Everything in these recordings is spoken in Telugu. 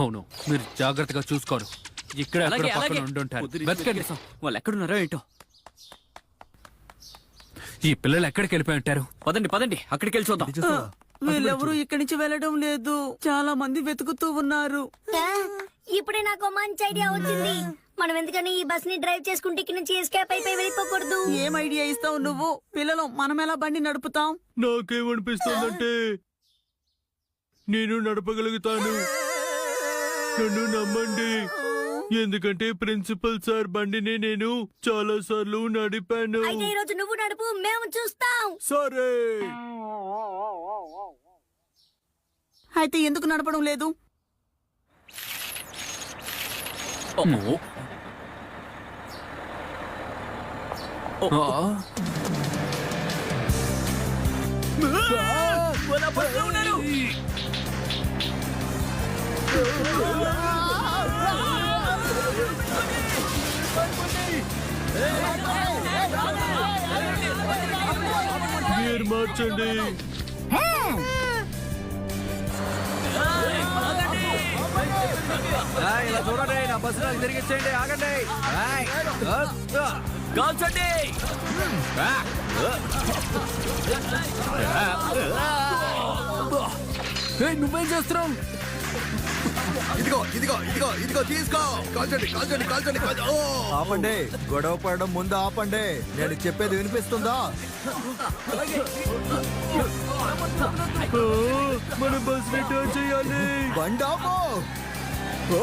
అవును, మీరు జాగ్రత్తగా చూసుకోరు. ఇక్కడ అలాగే, ఎక్కడో పక్కన అలాగే. ఉండుంటారు. పొద్దున్నే వెతకండి. వెతికేసాం. వాళ్ళు ఎక్కడున్నారో ఏంటో. ఈ పిల్లలు ఎక్కడికి వెళ్ళిపోయి ఉంటారు? పదండి పదండి, అక్కడికి వెళ్ళి చూద్దాం. వీళ్ళెవరూ ఇక్కడి నుంచి వెళ్ళడం లేదు. చాలా మంది వెతుకుతూ ఉన్నారు. ఇప్పుడే నాకు మంచి ఐడియా వచ్చింది. మనం ఎందుకని ఈ బస్ ని డ్రైవ్ చేసుకుంటే ఇక్కడి నుంచి ఎస్కేప్ అయిపోయి వెళ్ళిపోకూడదు? ఏం ఐడియా ఇస్తావు నువ్వు? పిల్లలు మనం ఎలా బండి నడుపుతాం? నాకేమనిపిస్తుందంటే నేను నడపగలుగుతాను. నన్ను నమ్మండి, ఎందుకంటే ప్రిన్సిపల్ సార్ బండిని నేను చాలా సార్లు నడిపాను. అయితే ఈ రోజు నువ్వు నడుపు, మేము చూస్తాం. సరే. అయితే ఎందుకు నడపడం లేదు? ఓ, ఆ, వాళ్ళ బస్సులో ఉన్నారు. గేర్ మార్చండి. ఇలా చూడండి, నా బస్సు నాకు తిరిగిచ్చేయండి. ఆగండి. కాల్చండి. నువ్వేం చేస్తున్నావు? ఇదిగో ఇదిగో ఇదిగో ఇదిగో తీసుకో. కాల్చండి కాల్చండి కాల్చండి కాల్చండి. ఓ! ఆపండి, గొడవ పడడం ముందు ఆపండి. నేను చెప్పేది వినిపిస్తుందా? మన బస్ రిటర్న్ చేయాలి. బండి ఆపు. ఓ!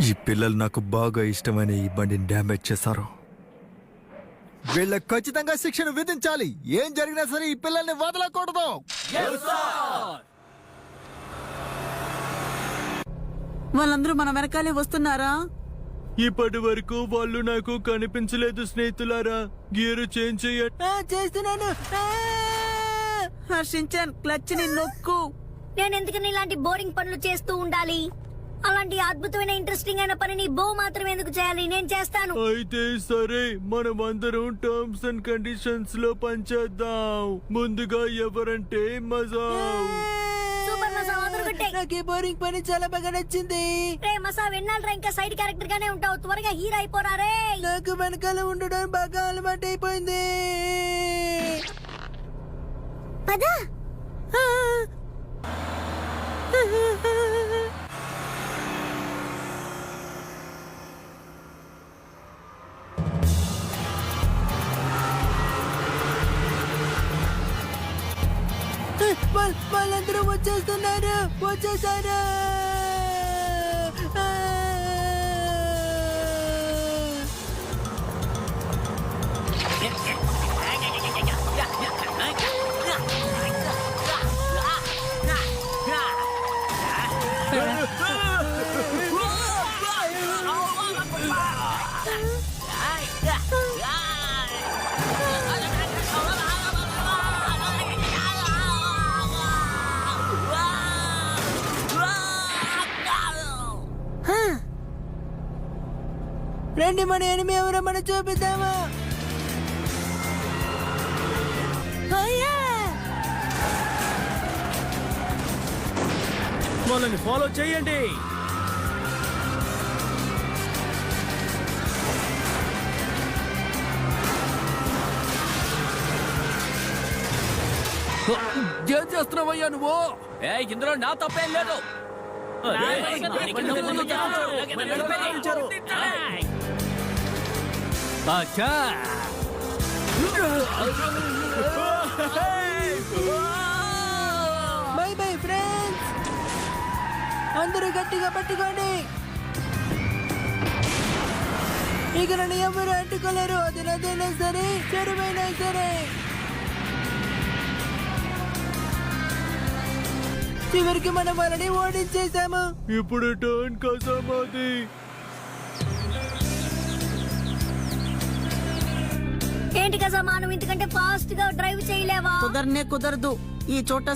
ఈ పిల్లలు నాకు బాగా ఇష్టమైన ఈ బండిని డ్యామేజ్ చేశారు. వీళ్ళకి ఖచ్చితంగా శిక్షను విధించాలి. ఏం జరిగినా సరే ఈ పిల్లల్ని వదలకూడదు. వాళ్ళందరూ మన వెనకాలే వస్తున్నారా? ఇప్పటి వరకు వాళ్ళు నాకు కనిపించలేదు స్నేహితులారా. గేరు చేంజ్ చేయండి. చేస్తున్నాను. హర్షించాన్, క్లచ్ ని నొక్కు. నేను ఎందుకని ఇలాంటి బోరింగ్ పనులు చేస్తూ ఉండాలి? అలాంటి అద్భుతమైన ఇంట్రెస్టింగ్ అయిన పనిని బో మాత్రం ఎందుకు చేయాలి? నేను చేస్తాను. అయితే సరే, మనం అందరం టర్మ్స్ అండ్ కండిషన్స్ లో పనిచేద్దాం. ముందుగా ఎవరంటే మజా. సూపర్ మసా, అదరగొట్టే. నాకు బోరింగ్ పని చాలా బాగా నచ్చింది. రే మసా, వెన్నాళ్ళరా ఇంకా సైడ్ క్యారెక్టర్ గానే ఉంటావు. త్వరగా హీరో అయిపోరా రే. నాకు వెనకాల ఉండడం బాగా అలవాటు అయిపోయింది. పదా వాళ్ళందరూ వచ్చేస్తున్నారు. వచ్చేసారు. రండి, మన ఎనిమి ఎవరో మనం చూపిద్దామా? వాళ్ళని ఫాలో చేయండి. ఏం చేస్తున్నావయ్యా నువ్వు? ఇందులో నా తప్పేం లేదు. అచ్చా, బై బై ఫ్రెండ్స్. అందరూ గట్టిగా పట్టుకోండి. ఇక నన్ను ఎవరు అడ్డుకోలేరు. అది నదైనా సరే, చెరువైనా సరే. చివరికి మనం వాళ్ళని ఓడించేసాము. ఇప్పుడు టర్న్ కసామాది. ఏంటి కదా మనం ఇంతకంటే ఫాస్ట్ గా డ్రైవ్ చేయలేవా? కుదరనే కుదరదు. ఈ చోట